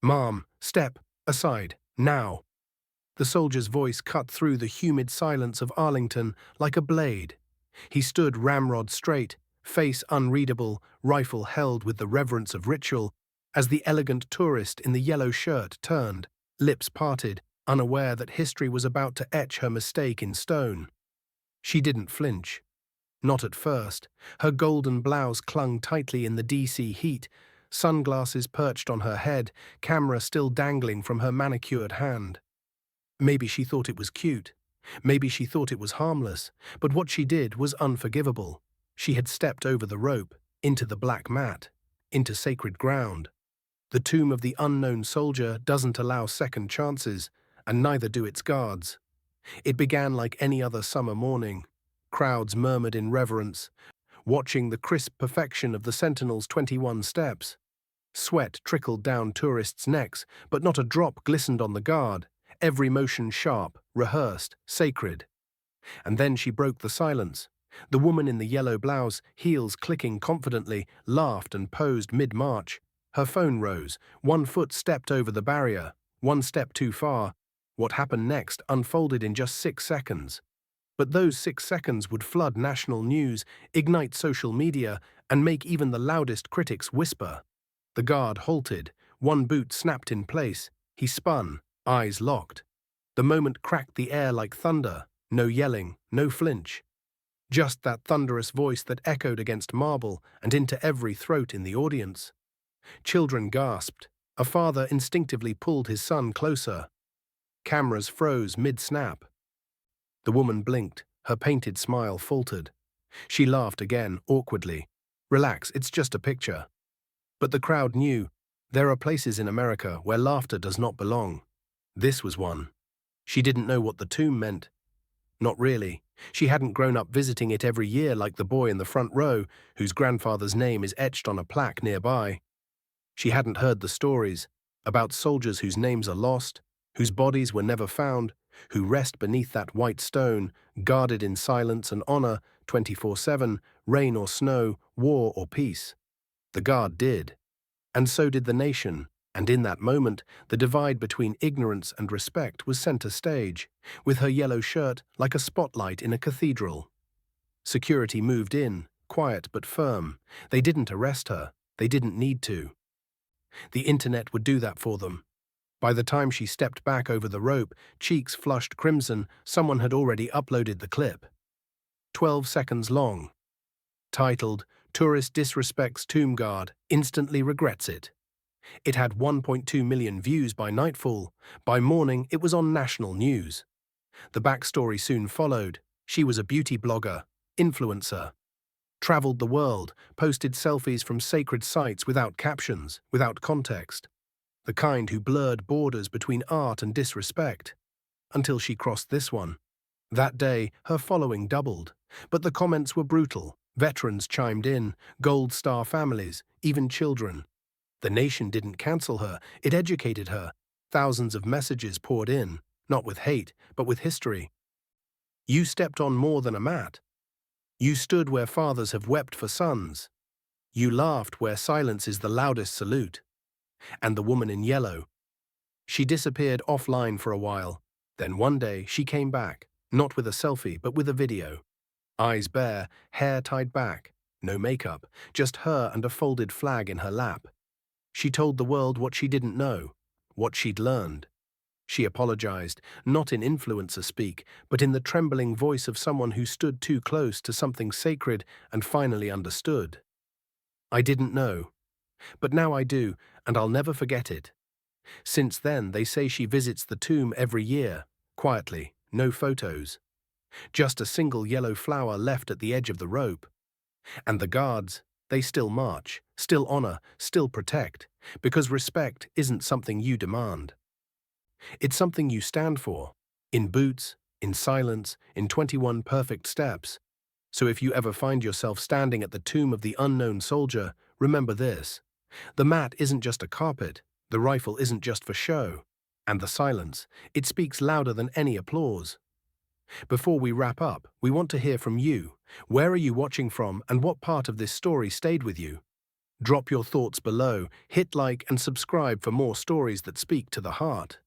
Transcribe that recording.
"Mom, step aside, now." The soldier's voice cut through the humid silence of Arlington like a blade. He stood ramrod straight, face unreadable, rifle held with the reverence of ritual, as the elegant tourist in the yellow shirt turned, lips parted, unaware that history was about to etch her mistake in stone. She didn't flinch. Not at first. Her golden blouse clung tightly in the DC heat, sunglasses perched on her head, camera still dangling from her manicured hand. Maybe she thought it was cute. Maybe she thought it was harmless. But what she did was unforgivable. She had stepped over the rope, into the black mat, into sacred ground. The tomb of the unknown soldier doesn't allow second chances, and neither do its guards. It began like any other summer morning. Crowds murmured in reverence, watching the crisp perfection of the sentinel's 21 steps. Sweat trickled down tourists' necks, but not a drop glistened on the guard, every motion sharp, rehearsed, sacred. And then she broke the silence. The woman in the yellow blouse, heels clicking confidently, laughed and posed mid-march. Her phone rose, one foot stepped over the barrier, one step too far. What happened next unfolded in just 6 seconds. But those 6 seconds would flood national news, ignite social media, and make even the loudest critics whisper. The guard halted, one boot snapped in place. He spun, eyes locked. The moment cracked the air like thunder, no yelling, no flinch. Just that thunderous voice that echoed against marble and into every throat in the audience. Children gasped. A father instinctively pulled his son closer. Cameras froze mid-snap. The woman blinked, her painted smile faltered. She laughed again, awkwardly. "Relax, it's just a picture." But the crowd knew. There are places in America where laughter does not belong. This was one. She didn't know what the tomb meant. Not really. She hadn't grown up visiting it every year like the boy in the front row, whose grandfather's name is etched on a plaque nearby. She hadn't heard the stories about soldiers whose names are lost, whose bodies were never found, who rest beneath that white stone, guarded in silence and honor, 24/7, rain or snow, war or peace. The guard did. And so did the nation, and in that moment, the divide between ignorance and respect was center stage, with her yellow shirt like a spotlight in a cathedral. Security moved in, quiet but firm. They didn't arrest her. They didn't need to. The internet would do that for them. By the time she stepped back over the rope, cheeks flushed crimson, someone had already uploaded the clip. 12 seconds long. Titled, "Tourist Disrespects Tomb Guard, Instantly Regrets It." It had 1.2 million views by nightfall. By morning, it was on national news. The backstory soon followed. She was a beauty blogger, influencer. Traveled the world, posted selfies from sacred sites without captions, without context. The kind who blurred borders between art and disrespect. Until she crossed this one. That day, her following doubled. But the comments were brutal. Veterans chimed in, Gold Star families, even children. The nation didn't cancel her, it educated her. Thousands of messages poured in, not with hate, but with history. You stepped on more than a mat. You stood where fathers have wept for sons. You laughed where silence is the loudest salute. And the woman in yellow. She disappeared offline for a while. Then one day she came back, not with a selfie, but with a video. Eyes bare, hair tied back, no makeup, just her and a folded flag in her lap. She told the world what she didn't know, what she'd learned. She apologized, not in influencer speak, but in the trembling voice of someone who stood too close to something sacred and finally understood. "I didn't know. But now I do, and I'll never forget it." Since then, they say she visits the tomb every year, quietly, no photos. Just a single yellow flower left at the edge of the rope. And the guards, they still march, still honor, still protect, because respect isn't something you demand. It's something you stand for, in boots, in silence, in 21 perfect steps. So if you ever find yourself standing at the tomb of the unknown soldier, remember this. The mat isn't just a carpet, the rifle isn't just for show. And the silence, it speaks louder than any applause. Before we wrap up, we want to hear from you. Where are you watching from and what part of this story stayed with you? Drop your thoughts below, hit like and subscribe for more stories that speak to the heart.